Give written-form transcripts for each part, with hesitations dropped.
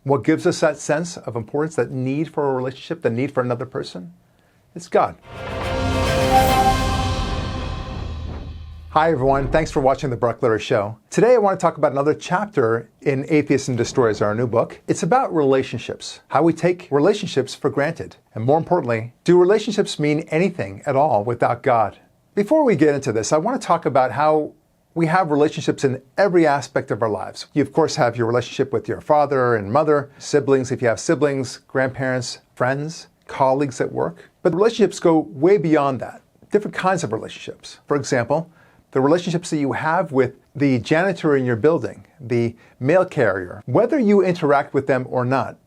What gives us that sense of importance, that need for a relationship, the need for another person? It's God. Hi everyone, thanks for watching the Barak Lurie Show. Today I want to talk about another chapter in Atheism Destroys, our new book. It's about relationships, how we take relationships for granted. And more importantly, do relationships mean anything at all without God? Before we get into this, I want to talk about how we have relationships in every aspect of our lives. You of course have your relationship with your father and mother, siblings if you have siblings, grandparents, friends, colleagues at work. But relationships go way beyond that. Different kinds of relationships. For example, the relationships that you have with the janitor in your building, the mail carrier, whether you interact with them or not,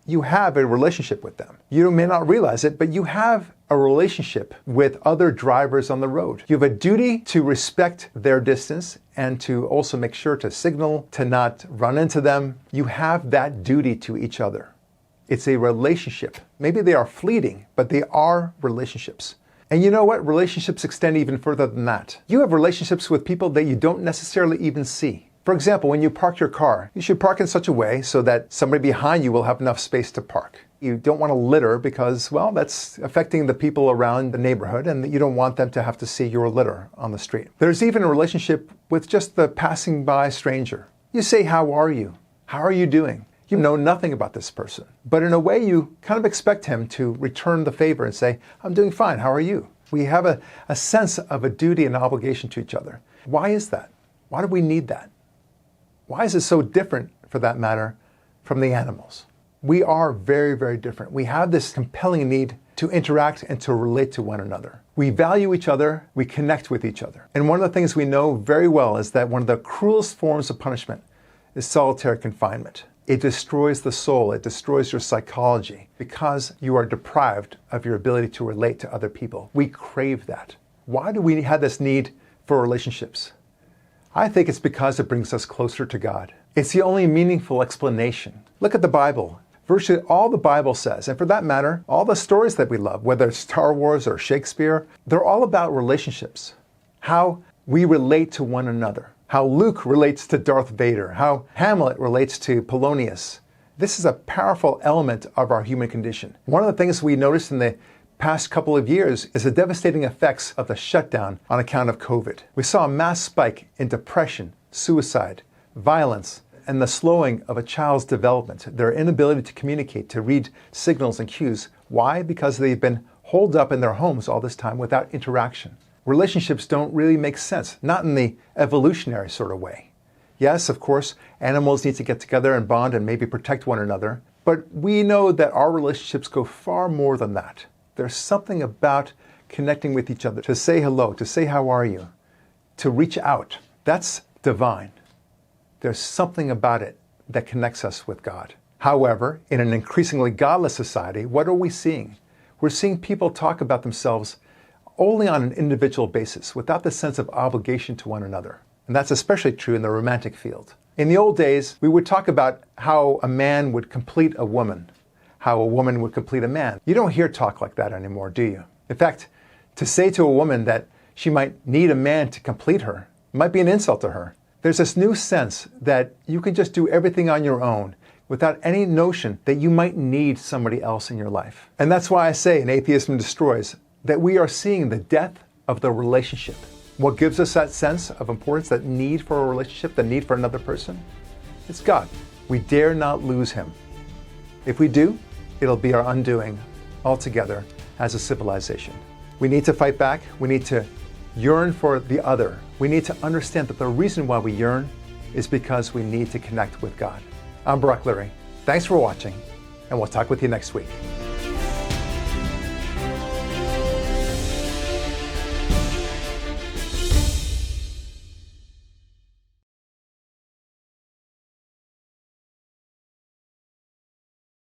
you have a relationship with them. You may not realize it, but you have a relationship with other drivers on the road. You have a duty to respect their distance and to also make sure to signal, to not run into them. You have that duty to each other. It's a relationship. Maybe they are fleeting, but they are relationships. And you know what? Relationships extend even further than that. You have relationships with people that you don't necessarily even see. For example, when you park your car, you should park in such a way so that somebody behind you will have enough space to park. You don't want to litter because, well, that's affecting the people around the neighborhood and you don't want them to have to see your litter on the street. There's even a relationship with just the passing by stranger. You say, "How are you? How are you doing?" You know nothing about this person, but in a way you kind of expect him to return the favor and say, "I'm doing fine, how are you?" We have a sense of a duty and obligation to each other. Why is that? Why do we need that? Why is it so different, for that matter, from the animals? We are very, very different. We have this compelling need to interact and to relate to one another. We value each other, we connect with each other. And one of the things we know very well is that one of the cruelest forms of punishment is solitary confinement. It destroys the soul, it destroys your psychology because you are deprived of your ability to relate to other people. We crave that. Why do we have this need for relationships? I think it's because it brings us closer to God. It's the only meaningful explanation. Look at the Bible. Virtually all the Bible says, and for that matter, all the stories that we love, whether it's Star Wars or Shakespeare, they're all about relationships. How we relate to one another. How Luke relates to Darth Vader, how Hamlet relates to Polonius. This is a powerful element of our human condition. One of the things we noticed in the past couple of years is the devastating effects of the shutdown on account of COVID. We saw a mass spike in depression, suicide, violence, and the slowing of a child's development, their inability to communicate, to read signals and cues. Why? Because they've been holed up in their homes all this time without interaction. Relationships don't really make sense, not in the evolutionary sort of way. Yes, of course, animals need to get together and bond and maybe protect one another, but we know that our relationships go far more than that. There's something about connecting with each other, to say hello, to say how are you, to reach out. That's divine. There's something about it that connects us with God. However, in an increasingly godless society, what are we seeing? We're seeing people talk about themselves only on an individual basis, without the sense of obligation to one another. And that's especially true in the romantic field. In the old days, we would talk about how a man would complete a woman, how a woman would complete a man. You don't hear talk like that anymore, do you? In fact, to say to a woman that she might need a man to complete her might be an insult to her. There's this new sense that you can just do everything on your own without any notion that you might need somebody else in your life. And that's why I say in Atheism Destroys, that we are seeing the death of the relationship. What gives us that sense of importance, that need for a relationship, the need for another person? It's God. We dare not lose him. If we do, it'll be our undoing altogether as a civilization. We need to fight back. We need to yearn for the other. We need to understand that the reason why we yearn is because we need to connect with God. I'm Barak Lurie. Thanks for watching, and we'll talk with you next week.